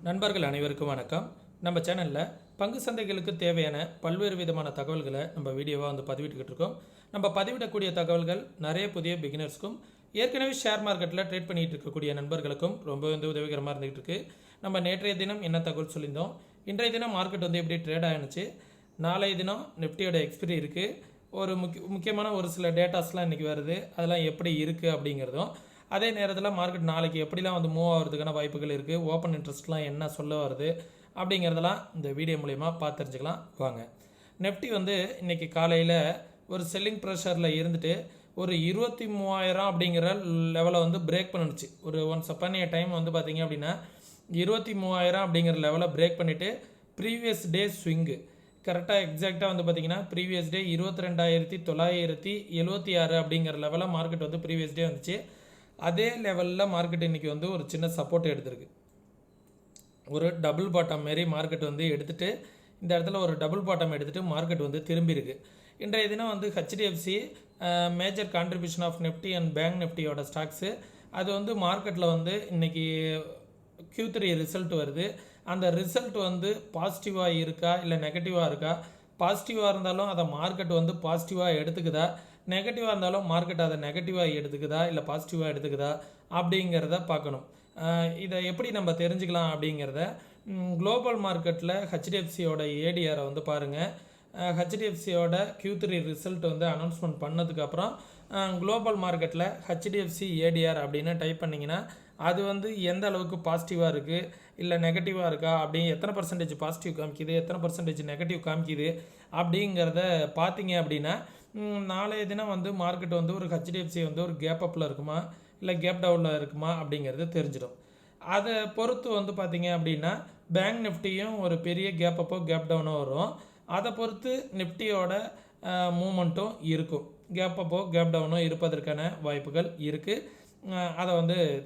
நண்பர்கள் அனைவருக்கும் வணக்கம். நம்ம சேனலில் பங்கு சந்தைகளுக்கு தேவையான பல்வேறு விதமான தகவல்களை நம்ம வீடியோவாக பதிவிட்டுக்கிட்டு இருக்கோம். நம்ம பதிவிடக்கூடிய தகவல்கள் நிறைய புதிய பிகினர்ஸ்க்கும் ஏற்கனவே ஷேர் மார்க்கெட்டில் ட்ரேட் பண்ணிகிட்டு இருக்கக்கூடிய நண்பர்களுக்கும் ரொம்ப உதவிகரமாக இருந்துகிட்டு இருக்கு. நம்ம நேற்றைய தினம் என்ன தகவல் சொல்லியிருந்தோம், இன்றைய தினம் மார்க்கெட் எப்படி ட்ரேட் ஆகிடுச்சு, நாளைய தினம் நிஃப்டியோட எக்ஸ்பிரி இருக்குது, ஒரு முக்கியமான ஒரு சில டேட்டாஸ்லாம் இன்றைக்கி வருது, அதெல்லாம் எப்படி இருக்குது அப்படிங்கிறதும், அதே நேரத்தில் மார்க்கெட் நாளைக்கு எப்படிலாம் மூவ் ஆகிறதுக்கான வாய்ப்புகள் இருக்குது, ஓப்பன் இன்ட்ரெஸ்ட்லாம் என்ன சொல்ல வருது அப்படிங்கிறதெல்லாம் இந்த வீடியோ மூலயமா பார்த்து தெரிஞ்சுக்கலாம் வாங்க. நிஃப்டி இன்றைக்கி காலையில் ஒரு செல்லிங் ப்ரெஷரில் இருந்துட்டு ஒரு 23,000 அப்படிங்கிற லெவலை பிரேக் பண்ணிடுச்சு. ஒரு ஒன்ஸ் அப்பான் ஏ டைம் பார்த்திங்க அப்படின்னா 23,000 அப்படிங்கிற லெவலை பிரேக் பண்ணிவிட்டு ப்ரீவியஸ் டே ஸ்விங்கு கரெக்டாக எக்ஸாக்டாக பார்த்திங்கன்னா ப்ரீவியஸ் டே 22,976 அப்படிங்கிற லெவலில் மார்க்கெட் ப்ரீவியஸ் டே வந்துச்சு. அதே லெவலில் மார்க்கெட் இன்றைக்கி ஒரு சின்ன சப்போர்ட் எடுத்திருக்கு. ஒரு டபுள் பாட்டம் மாரி மார்க்கெட் எடுத்துகிட்டு இந்த இடத்துல ஒரு டபுள் பாட்டம் எடுத்துகிட்டு மார்க்கெட் திரும்பியிருக்கு. இன்றைய தினம் HDFC major contribution of Nifty and bank நிஃப்டியோட ஸ்டாக்ஸு அது மார்க்கெட்டில் இன்றைக்கி Q3 ரிசல்ட் வருது. அந்த ரிசல்ட் பாசிட்டிவாக இருக்கா இல்லை நெகட்டிவாக இருக்கா, பாசிட்டிவாக இருந்தாலும் அதை மார்க்கெட் பாசிட்டிவாக எடுத்துக்குதா, நெகட்டிவாக இருந்தாலும் மார்க்கெட் அதை நெகட்டிவாக எடுத்துக்குதா இல்லை பாசிட்டிவாக எடுத்துக்குதா அப்படிங்கிறத பார்க்கணும். இதை எப்படி நம்ம தெரிஞ்சுக்கலாம் அப்படிங்கிறத குளோபல் மார்க்கெட்டில் ஹெச்டிஎஃப்சியோட ஏடிஆரை பாருங்கள். ஹெச்டிஎஃப்சியோட Q3 ரிசல்ட் அனௌன்ஸ்மெண்ட் பண்ணதுக்கப்புறம் குளோபல் மார்க்கெட்டில் ஹெச்டிஎஃப்சி ஏடிஆர் அப்படின்னு டைப் பண்ணிங்கன்னா அது எந்த அளவுக்கு பாசிட்டிவாக இருக்குது இல்லை நெகட்டிவாக இருக்கா, அப்படின்னு எத்தனை பர்சன்டேஜ் பாசிட்டிவ் காமிக்குது, எத்தனை பர்சன்டேஜ் நெகட்டிவ் காமிக்குது அப்படிங்கிறத பார்த்தீங்க அப்படின்னா நாளைய தினம் மார்க்கெட் ஒரு ஹெச்டிஎஃப்சி ஒரு கேப் அப்பில் இருக்குமா இல்லை கேப் டவுனில் இருக்குமா அப்படிங்கிறது தெரிஞ்சிடும். அதை பொறுத்து பார்த்தீங்க அப்படின்னா பேங்க் நிஃப்டியும் ஒரு பெரிய கேப் அப்போ கேப் டவுனோ வரும். அதை பொறுத்து நிஃப்டியோட மூமெண்ட்டும் இருக்கும். கேப் அப்போ கேப் டவுனோ இருப்பதற்கான வாய்ப்புகள் இருக்குது. அதை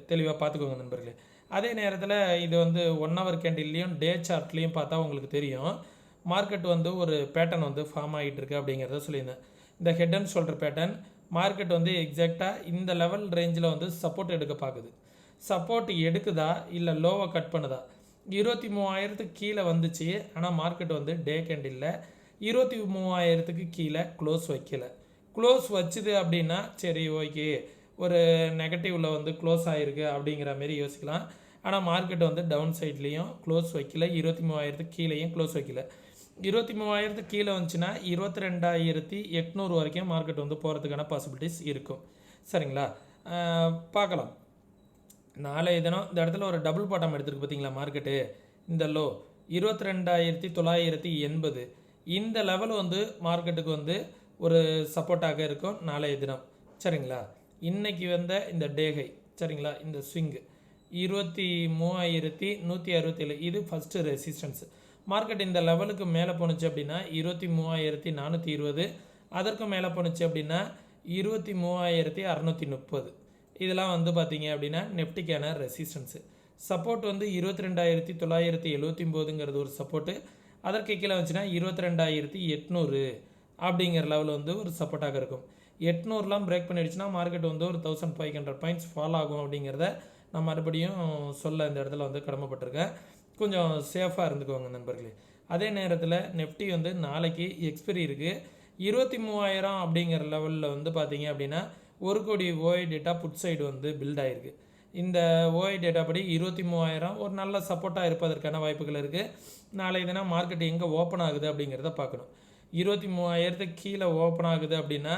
தெளிவாக பார்த்துக்கோங்க நண்பர்களே. அதே நேரத்தில் இது 1 hour கேண்டில்லையும் டே சார்ட்லேயும் பார்த்தா உங்களுக்கு தெரியும் மார்க்கெட் ஒரு பேட்டர்ன் ஃபார்ம் ஆகிட்டு இருக்கு அப்படிங்கிறத சொல்லியிருந்தேன். இந்த head and shoulder pattern market எக்ஸாக்டாக இந்த லெவல் ரேஞ்சில் சப்போர்ட் எடுக்க பார்க்குது. சப்போர்ட் எடுக்குதா இல்லை லோவை கட் பண்ணுதா, 23,000 கீழே வந்துச்சு. ஆனால் மார்க்கெட் டே கேண்டில்ல 23,000 கீழே க்ளோஸ் வைக்கல. க்ளோஸ் வச்சுது அப்படின்னா சரி ஓகே ஒரு நெகட்டிவில் க்ளோஸ் ஆகிருக்கு அப்படிங்கிற மாரி யோசிக்கலாம். ஆனால் மார்க்கெட் டவுன் சைட்லேயும் க்ளோஸ் வைக்கல, 23,000 கீழேயும் க்ளோஸ் வைக்கல. 23,000 கீழே வந்துச்சுன்னா 22,800 வரைக்கும் மார்க்கெட் போகிறதுக்கான பாசிபிலிட்டிஸ் இருக்கும். சரிங்களா, பார்க்கலாம். நாளைய தினம் இந்த இடத்துல ஒரு டபுள் பாட்டம் எடுத்துருக்கு பார்த்தீங்களா மார்க்கெட்டு, இந்த லோ 22,980 இந்த லெவல் மார்க்கெட்டுக்கு ஒரு சப்போர்ட்டாக இருக்கும் நாளைய தினம். சரிங்களா, இன்றைக்கி இந்த டேகை சரிங்களா, இந்த ஸ்விங்கு 23,167 இது ஃபஸ்ட்டு ரெசிஸ்டன்ஸு. மார்க்கெட் இந்த லெவலுக்கு மேலே போணுச்சு அப்படின்னா 23,420, அதற்கும் மேலே போணுச்சு அப்படின்னா 23,630. இதெல்லாம் பார்த்தீங்க அப்படின்னா நிஃப்டிக்கான ரெசிஸ்டன்ஸு. சப்போர்ட் 22,979ங்கிறது ஒரு சப்போர்ட்டு. அதற்கு கீழே வந்துச்சுன்னா 22,800 அப்படிங்கிற லெவல் ஒரு சப்போர்ட்டாக இருக்கும். 800லாம் பிரேக் பண்ணிடுச்சுன்னா மார்க்கெட் ஒரு 1,500 பாயிண்ட்ஸ் ஃபால் ஆகும் அப்படிங்கிறத நான் மறுபடியும் சொல்ல இந்த இடத்துல கடமைப்பட்டிருக்கேன். கொஞ்சம் சேஃபாக இருந்துக்குவாங்க நண்பர்களே. அதே நேரத்தில் நிஃப்டி நாளைக்கு எக்ஸ்பிரி இருக்குது. 23,000 அப்படிங்கிற லெவலில் பார்த்தீங்க அப்படின்னா 1 crore OI data put side build ஆகிருக்கு. இந்த ஓஐ டேட்டா படி 23,000 ஒரு நல்ல சப்போர்ட்டாக இருப்பதற்கான வாய்ப்புகள் இருக்குது. நாளை தினம் மார்க்கெட் எங்கே ஓப்பன் ஆகுது அப்படிங்கிறத பார்க்கணும். 23,000 கீழே ஓப்பன் ஆகுது அப்படின்னா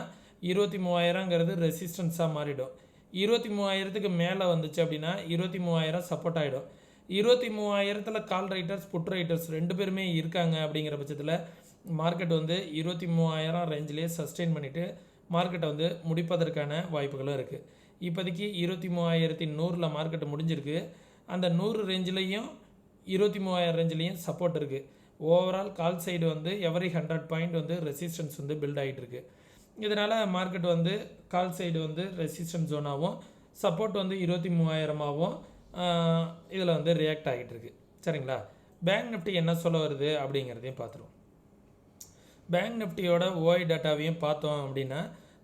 23,000ங்கிறது ரெசிஸ்டன்ஸாக மாறிடும். 23,000 மேலே வந்துச்சு அப்படின்னா 23,000 சப்போர்ட் ஆகிடும். 23,000 கால் ரைட்டர்ஸ் புட் ரைட்டர்ஸ் 2 பேருமே இருக்காங்க அப்படிங்கிற பட்சத்தில் மார்க்கெட் 23,000 ரேஞ்சிலே சஸ்டெயின் பண்ணிவிட்டு மார்க்கெட்டை முடிப்பதற்கான வாய்ப்புகளும் இருக்குது. இப்போதைக்கு 23,100 மார்க்கெட் முடிஞ்சிருக்கு. அந்த 100 ரேஞ்சிலையும் 23,000 ரேஞ்சிலையும் சப்போர்ட் இருக்குது. Overall call side every 100 point resistance build ஆகிட்டு இருக்கு. இதனால் மார்க்கெட் கால் சைடு ரெசிஸ்டன்ஸ் ஜோனாகவும் சப்போர்ட் 23,000ஆகவும் இதில் ரியாக்ட் ஆகிட்டு இருக்கு. சரிங்களா, பேங்க் நிஃப்டி என்ன சொல்ல வருது அப்படிங்கிறதையும் பார்த்துருவோம். பேங்க் நிஃப்டியோட ஓஐ டேட்டாவையும் பார்த்தோம் அப்படின்னா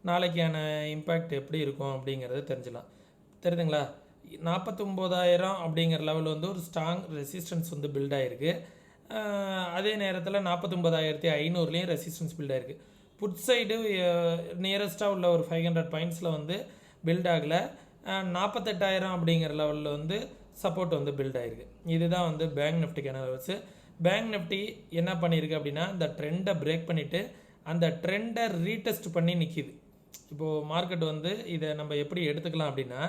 நாளைக்கான இம்பேக்ட் எப்படி இருக்கும் அப்படிங்கிறத தெரிஞ்சிடலாம். தெரியுதுங்களா, 49,000 அப்படிங்கிற லெவல் வந்து ஒரு ஸ்ட்ராங் ரெசிஸ்டன்ஸ் வந்து பில்ட் ஆகிருக்கு. அதே நேரத்தில் 49,500லேயும் ரெசிஸ்டன்ஸ் பில்ட் ஆகிருக்கு. புட் சைடு நியரஸ்ட்டாக உள்ள ஒரு 500 பாயிண்ட்ஸில் வந்து பில்ட் ஆகலை. 48,000 அப்படிங்கிற லெவலில் வந்து சப்போர்ட் வந்து பில்ட் ஆகிருக்கு. இதுதான் வந்து பேங்க் நிஃப்டிக்கான லெவல்ஸு. பேங்க் நிஃப்டி என்ன பண்ணியிருக்கு அப்படின்னா இந்த ட்ரெண்டை பிரேக் பண்ணிவிட்டு அந்த ட்ரெண்டை ரீடெஸ்ட் பண்ணி நிற்கிது. இப்போது மார்க்கெட் வந்து இதை நம்ம எப்படி எடுத்துக்கலாம் அப்படின்னா,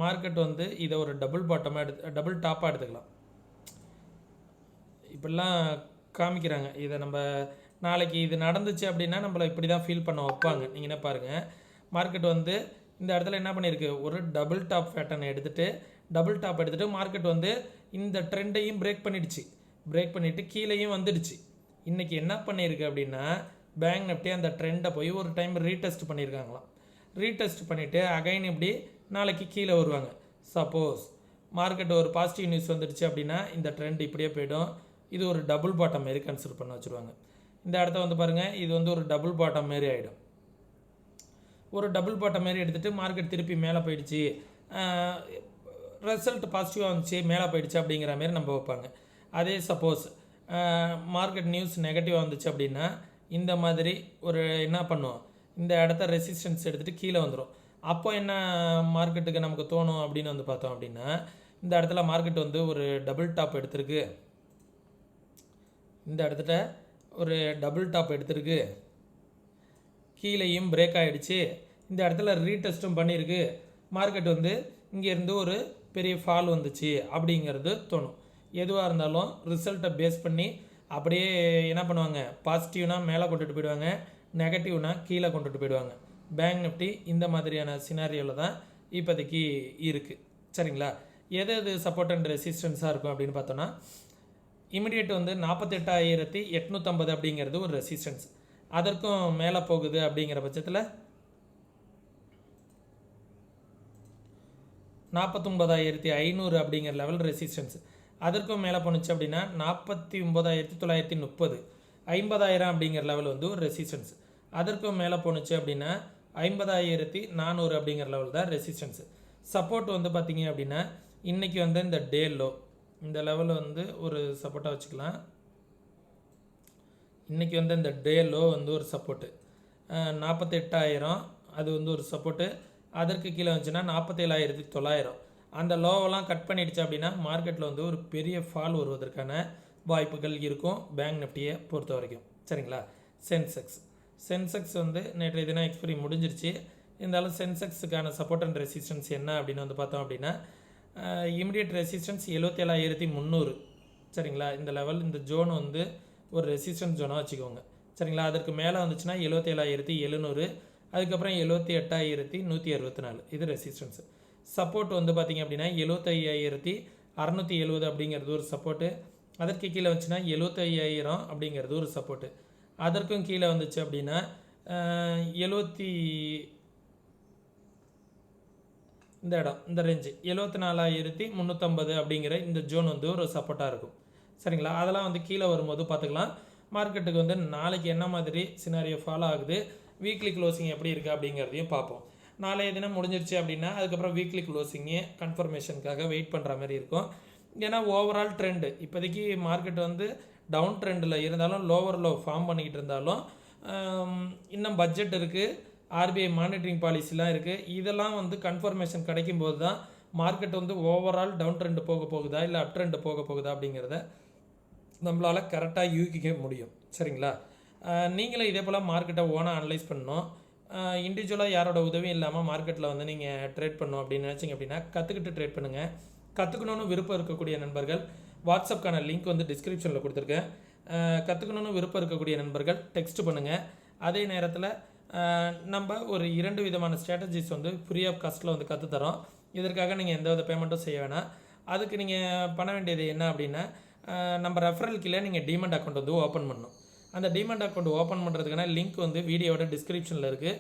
மார்க்கெட் வந்து இதை ஒரு டபுள் டாப்பாக எடுத்துக்கலாம். இப்படிலாம் காமிக்கிறாங்க. இதை நம்ம நாளைக்கு இது நடந்துச்சு அப்படின்னா நம்மளை இப்படி தான் ஃபீல் பண்ண வைப்பாங்க. நீங்கள் என்ன பாருங்கள், மார்க்கெட் வந்து இந்த இடத்துல என்ன பண்ணியிருக்கு, ஒரு டபுள் டாப் பேட்டர்னை எடுத்துகிட்டு மார்க்கெட் வந்து இந்த ட்ரெண்டையும் பிரேக் பண்ணிவிட்டு கீழேயும் வந்துடுச்சு. இன்றைக்கி என்ன பண்ணியிருக்கு அப்படின்னா, பேங்க் நிஃப்டி அந்த ட்ரெண்டை போய் ஒரு டைம் ரீடெஸ்ட் பண்ணியிருக்காங்களாம். ரீடெஸ்ட் பண்ணிவிட்டு அகைன் இப்படி நாளைக்கு கீழே வருவாங்க. சப்போஸ் மார்க்கெட் ஒரு பாசிட்டிவ் நியூஸ் வந்துடுச்சு அப்படின்னா இந்த ட்ரெண்ட் இப்படியே போய்டும். இது ஒரு டபுள் பாட்டம் மாரி கன்சிடர் பண்ண வச்சுருவாங்க. இந்த இடத்த வந்து பாருங்கள், இது வந்து ஒரு டபுள் பாட்டம் மாரி ஆகிடும். ஒரு டபுள் பாட்டம் மாரி எடுத்துகிட்டு மார்க்கெட் திருப்பி மேலே போயிடுச்சு, ரிசல்ட் பாசிட்டிவாக வந்துச்சு, மேலே போயிடுச்சு அப்படிங்கிற மாரி நம்ம வைப்பாங்க. அதே சப்போஸ் மார்க்கெட் நியூஸ் நெகட்டிவாக வந்துச்சு அப்படின்னா இந்த மாதிரி ஒரு என்ன பண்ணுவோம், இந்த இடத்த ரெசிஸ்டன்ஸ் எடுத்துகிட்டு கீழே வந்துடும். அப்போ என்ன மார்க்கெட்டுக்கு நமக்கு தோணும் அப்படின்னு வந்து பார்த்தோம் அப்படின்னா, இந்த இடத்துல மார்க்கெட் வந்து ஒரு டபுள் டாப் எடுத்திருக்கு, இந்த இடத்துல ஒரு டபுள் டாப் எடுத்திருக்கு, கீழேயும் பிரேக் ஆகிடுச்சு, இந்த இடத்துல ரீடெஸ்ட்டும் பண்ணியிருக்கு, மார்க்கெட் வந்து இங்கேருந்து ஒரு பெரிய ஃபால் வந்துச்சு அப்படிங்கிறது தோணும். எதுவாக இருந்தாலும் ரிசல்ட்டை பேஸ் பண்ணி அப்படியே என்ன பண்ணுவாங்க, பாசிட்டிவ்னா மேலே கொண்டுட்டு போயிடுவாங்க, நெகட்டிவ்னா கீழே கொண்டுட்டு போயிடுவாங்க. பேங்க் நிஃப்டி இந்த மாதிரியான சினாரியோவில் தான் இப்போதைக்கு இருக்குது. சரிங்களா? எது சப்போர்ட் அண்ட் ரெசிஸ்டன்ஸாக இருக்கும் அப்படின்னு பார்த்தோன்னா, இமிடியேட் வந்து 48,850 அப்படிங்கிறது ஒரு ரெசிஸ்டன்ஸ். அதற்கும் மேலே போகுது அப்படிங்கிற பட்சத்தில் 49,500 அப்படிங்கிற லெவல் ரெசிஸ்டன்ஸ். அதற்கும் மேலே போணுச்சு அப்படின்னா 49,930, 50,000 அப்படிங்கிற லெவல் வந்து ஒரு ரெசிஸ்டன்ஸ். அதற்கும் மேலே போணுச்சு அப்படின்னா 50,400 அப்படிங்கிற லெவல் தான் ரெசிஸ்டன்ஸு. சப்போர்ட் வந்து பார்த்திங்க அப்படின்னா இன்றைக்கி வந்து இந்த டே லோ இந்த லெவலில் வந்து ஒரு சப்போர்ட்டாக வச்சுக்கலாம். இன்றைக்கி வந்து இந்த டே லோ வந்து ஒரு சப்போர்ட்டு 48,000, அது வந்து ஒரு சப்போர்ட்டு. அதற்கு கீழே வந்துச்சுன்னா 47,900. அந்த லோவெல்லாம் கட் பண்ணிடுச்சு அப்படின்னா மார்க்கெட்டில் வந்து ஒரு பெரிய ஃபால் வருவதற்கான வாய்ப்புகள் இருக்கும் பேங்க் நிஃப்டியை பொறுத்த வரைக்கும். சரிங்களா? சென்செக்ஸ் வந்து நேற்றைய தினம் எக்ஸ்பைரி முடிஞ்சிருச்சு. இருந்தாலும் சென்செக்ஸுக்கான சப்போர்ட் அண்ட் ரெசிஸ்டன்ஸ் என்ன அப்படின்னு வந்து பார்த்தோம் அப்படின்னா, இமிடியட் ரெசிஸ்டன்ஸ் 77,300. சரிங்களா? இந்த லெவல் இந்த ஜோன் வந்து ஒரு ரெசிஸ்டன்ஸ் ஜோனாக வச்சுக்கோங்க. சரிங்களா? அதற்கு மேலே வந்துச்சுன்னா 77,700, அதுக்கப்புறம் 78,164, இது ரெசிஸ்டன்ஸு. சப்போர்ட் வந்து பார்த்திங்க அப்படின்னா 75,670 அப்படிங்கிறது ஒரு சப்போர்ட்டு. அதற்கு கீழே வந்துச்சுன்னா 75,000 அப்படிங்கிறது ஒரு சப்போர்ட்டு. அதற்கும் கீழே வந்துச்சு அப்படின்னா 70 இந்த இடம் இந்த ரேஞ்சு 74,350 அப்படிங்கிற இந்த ஜோன் வந்து ஒரு சப்போர்ட்டாக இருக்கும். சரிங்களா? அதெல்லாம் வந்து கீழே வரும்போது பார்த்துக்கலாம். மார்க்கெட்டுக்கு வந்து நாளைக்கு என்ன மாதிரி சினாரியோ ஃபாலோ ஆகுது, வீக்லி க்ளோசிங் எப்படி இருக்குது அப்படிங்கிறதையும் பார்ப்போம். நாளைய தினம் முடிஞ்சிருச்சு அப்படின்னா அதுக்கப்புறம் வீக்லி க்ளோசிங்கு கன்ஃபர்மேஷனுக்காக வெயிட் பண்ணுற மாதிரி இருக்கும். ஏன்னா ஓவரால் ட்ரெண்டு இப்போதைக்கு மார்க்கெட் வந்து டவுன் ட்ரெண்டில் இருந்தாலும் லோவர் லோ ஃபார்ம் பண்ணிக்கிட்டு இருந்தாலும் இன்னும் பட்ஜெட் இருக்குது, ஆர்பிஐ மானிட்டரிங் பாலிசிலாம் இருக்குது. இதெல்லாம் வந்து கன்ஃபர்மேஷன் கிடைக்கும் போது தான் மார்க்கெட் வந்து ஓவரால் டவுன் ட்ரெண்டு போகுதா இல்லை அப் ட்ரெண்டு போகுதா அப்படிங்கிறத நம்மளால் கரெக்டாக யூகிக்க முடியும். சரிங்களா? நீங்களும் இதே போல் மார்க்கெட்டை ஓனாக அனலைஸ் பண்ணணும். இண்டிவிஜுவலாக யாரோட உதவியும் இல்லாமல் மார்க்கெட்டில் வந்து நீங்கள் ட்ரேட் பண்ணணும் அப்படின்னு நினச்சிங்க அப்படின்னா கற்றுக்கிட்டு ட்ரேட் பண்ணுங்கள். கற்றுக்கணுன்னு விருப்பம் இருக்கக்கூடிய நண்பர்கள் வாட்ஸ்அப்கான லிங்க் வந்து டிஸ்கிரிப்ஷனில் கொடுத்துருக்கேன். கற்றுக்கணுன்னு விருப்பம் இருக்கக்கூடிய நண்பர்கள் டெக்ஸ்ட் பண்ணுங்கள். அதே நேரத்தில் நம்ம ஒரு 2 விதமான ஸ்ட்ராட்டஜிஸ் வந்து ஃப்ரீ ஆஃப் காஸ்ட்டில் வந்து கற்றுத்தரோம். இதற்காக நீங்கள் எந்த வித பேமெண்ட்டும் செய்ய வேணாம். அதுக்கு நீங்கள் பண்ண வேண்டியது என்ன அப்படின்னா, நம்ம ரெஃபரல் கீழே நீங்கள் டிமெண்ட் அக்கௌண்ட் வந்து ஓப்பன் பண்ணணும். அந்த டிமெண்ட் அக்கௌண்ட் ஓப்பன் பண்ணுறதுக்கான லிங்க் வந்து வீடியோவோட டிஸ்கிரிப்ஷனில் இருக்குது.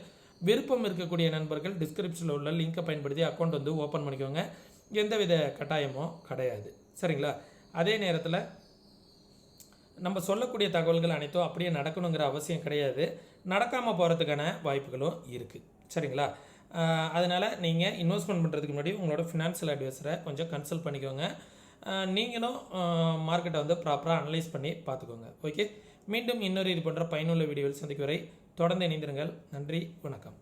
விருப்பம் இருக்கக்கூடிய நண்பர்கள் டிஸ்கிரிப்ஷனில் உள்ள லிங்க்கை பயன்படுத்தி அக்கௌண்ட் வந்து ஓப்பன் பண்ணிக்கோங்க. எந்தவித கட்டாயமும் கிடையாது. சரிங்களா? அதே நேரத்தில் நம்ம சொல்லக்கூடிய தகவல்கள் அனைத்தும் அப்படியே நடக்கணுங்கிற அவசியம் கிடையாது. நடக்காமல் போகிறதுக்கான வாய்ப்புகளும் இருக்குது. சரிங்களா? அதனால் நீங்கள் இன்வெஸ்ட்மெண்ட் பண்ணுறதுக்கு முன்னாடி உங்களோட ஃபினான்ஷியல் அட்வைசரை கொஞ்சம் கன்சல்ட் பண்ணிக்கோங்க. நீங்களும் மார்க்கெட்டை வந்து ப்ராப்பராக அனலைஸ் பண்ணி பார்த்துக்கோங்க. ஓகே, மீண்டும் இன்னொரு இது போன்ற பயனுள்ள வீடியோவில் சந்திக்கும் வரை தொடர்ந்து இணைந்திருங்கள். நன்றி, வணக்கம்.